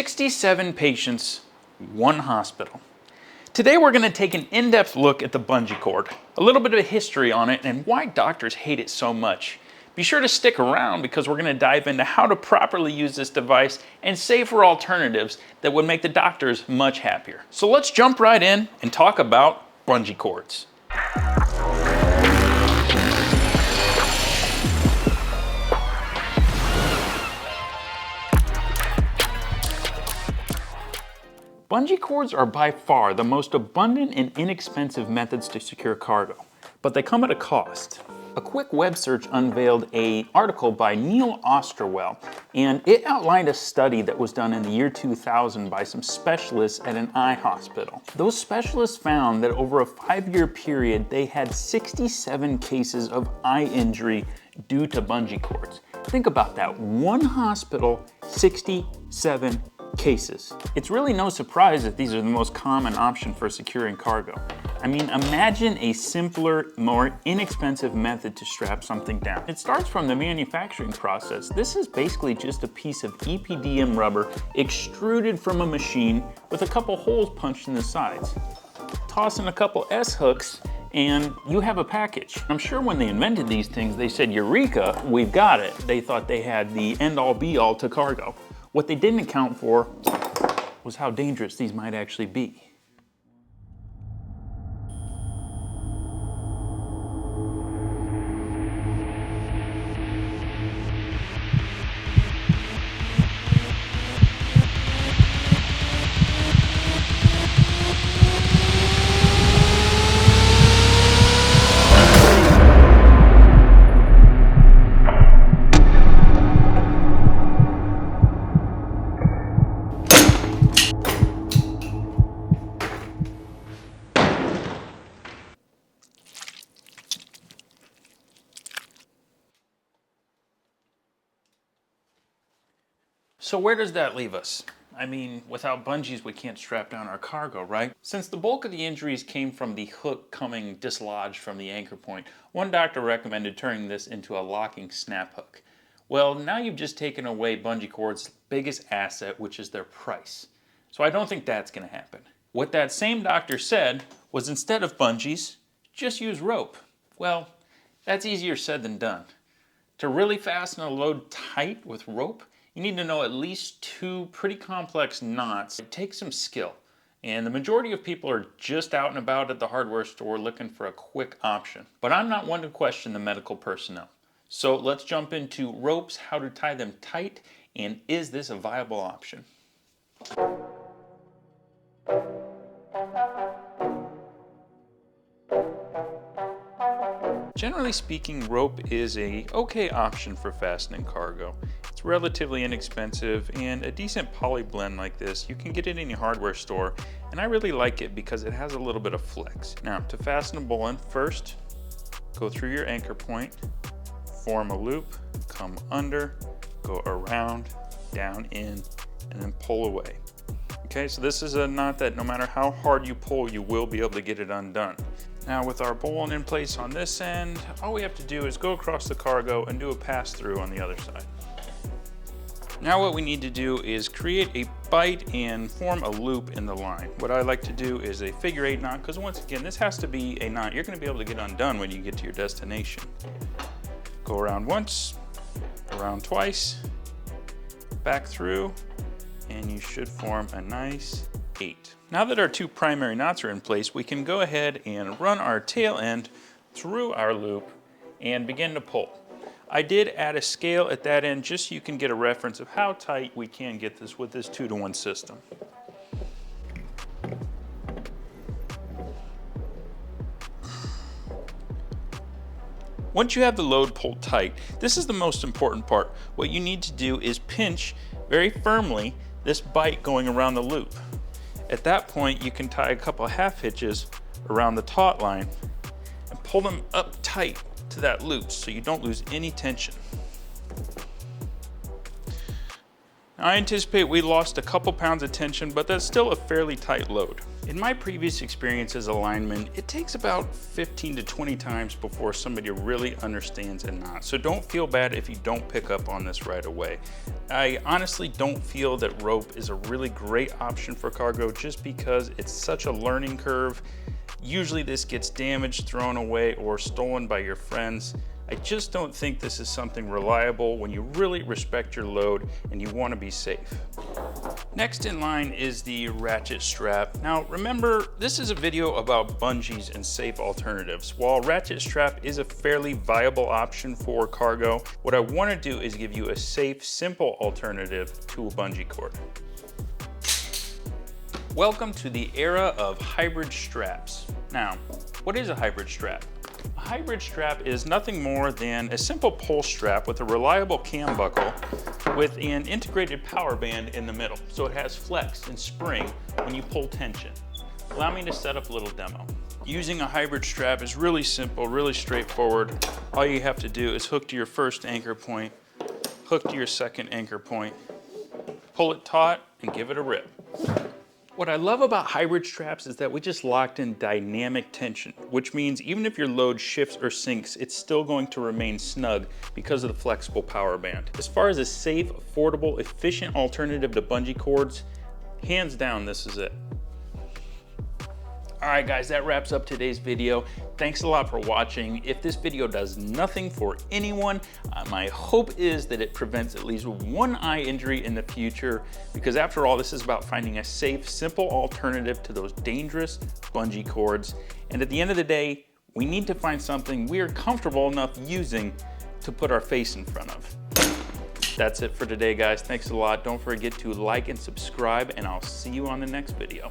67 patients, one hospital. Today we're going to take an in-depth look at the bungee cord, a little bit of history on it, and why doctors hate it so much. Be sure to stick around because we're going to dive into how to properly use this device and safer alternatives that would make the doctors much happier. So let's jump right in and talk about bungee cords. Bungee cords are by far the most abundant and inexpensive methods to secure cargo, but they come at a cost. A quick web search unveiled an article by Neil Osterwell, and it outlined a study that was done in the year 2000 by some specialists at an eye hospital. Those specialists found that over a 5-year period, they had 67 cases of eye injury due to bungee cords. Think about that, one hospital, 67 cases. It's really no surprise that these are the most common option for securing cargo. I mean, imagine a simpler, more inexpensive method to strap something down. It starts from the manufacturing process. This is basically just a piece of EPDM rubber extruded from a machine with a couple holes punched in the sides. Toss in a couple S-hooks and you have a package. I'm sure when they invented these things, they said, "Eureka, we've got it." They thought they had the end-all be-all to cargo. What they didn't account for was how dangerous these might actually be. So where does that leave us? I mean, without bungees, we can't strap down our cargo, right? Since the bulk of the injuries came from the hook coming dislodged from the anchor point, one doctor recommended turning this into a locking snap hook. Well, now you've just taken away bungee cords' biggest asset, which is their price. So I don't think that's gonna happen. What that same doctor said was instead of bungees, just use rope. Well, that's easier said than done. To really fasten a load tight with rope, you need to know at least 2 pretty complex knots. It takes some skill, and the majority of people are just out and about at the hardware store looking for a quick option. But I'm not one to question the medical personnel. So let's jump into ropes, how to tie them tight, and is this a viable option? Generally speaking, rope is a okay option for fastening cargo. It's relatively inexpensive, and a decent poly blend like this, you can get it in any hardware store, and I really like it because it has a little bit of flex. Now, to fasten a bowline, first, go through your anchor point, form a loop, come under, go around, down in, and then pull away. Okay, so this is a knot that no matter how hard you pull, you will be able to get it undone. Now with our bowline in place on this end, all we have to do is go across the cargo and do a pass-through on the other side. Now what we need to do is create a bite and form a loop in the line. What I like to do is a figure 8 knot, because once again, this has to be a knot you're going to be able to get undone when you get to your destination. Go around once, around twice, back through, and you should form a nice 8. Now that our 2 primary knots are in place, we can go ahead and run our tail end through our loop and begin to pull. I did add a scale at that end just so you can get a reference of how tight we can get this with this 2-to-1 system. Once you have the load pulled tight, this is the most important part. What you need to do is pinch very firmly this bite going around the loop. At that point, you can tie a couple half hitches around the taut line and pull them up tight to that loop so you don't lose any tension. I anticipate we lost a couple pounds of tension, but that's still a fairly tight load. In my previous experience as a lineman, it takes about 15 to 20 times before somebody really understands a knot. So don't feel bad if you don't pick up on this right away. I honestly don't feel that rope is a really great option for cargo just because it's such a learning curve. Usually this gets damaged, thrown away, or stolen by your friends. I just don't think this is something reliable when you really respect your load and you want to be safe. Next in line is the ratchet strap. Now remember, this is a video about bungees and safe alternatives. While ratchet strap is a fairly viable option for cargo, what I want to do is give you a safe, simple alternative to a bungee cord. Welcome to the era of hybrid straps. Now, what is a hybrid strap? A hybrid strap is nothing more than a simple pull strap with a reliable cam buckle with an integrated power band in the middle. So it has flex and spring when you pull tension. Allow me to set up a little demo. Using a hybrid strap is really simple, really straightforward. All you have to do is hook to your first anchor point, hook to your second anchor point, pull it taut, and give it a rip. What I love about hybrid straps is that we just locked in dynamic tension, which means even if your load shifts or sinks, it's still going to remain snug because of the flexible power band. As far as a safe, affordable, efficient alternative to bungee cords, hands down, this is it. All right, guys, that wraps up today's video. Thanks a lot for watching. If this video does nothing for anyone, my hope is that it prevents at least one eye injury in the future, because after all, this is about finding a safe, simple alternative to those dangerous bungee cords. And at the end of the day, we need to find something we are comfortable enough using to put our face in front of. That's it for today, guys. Thanks a lot. Don't forget to like and subscribe, and I'll see you on the next video.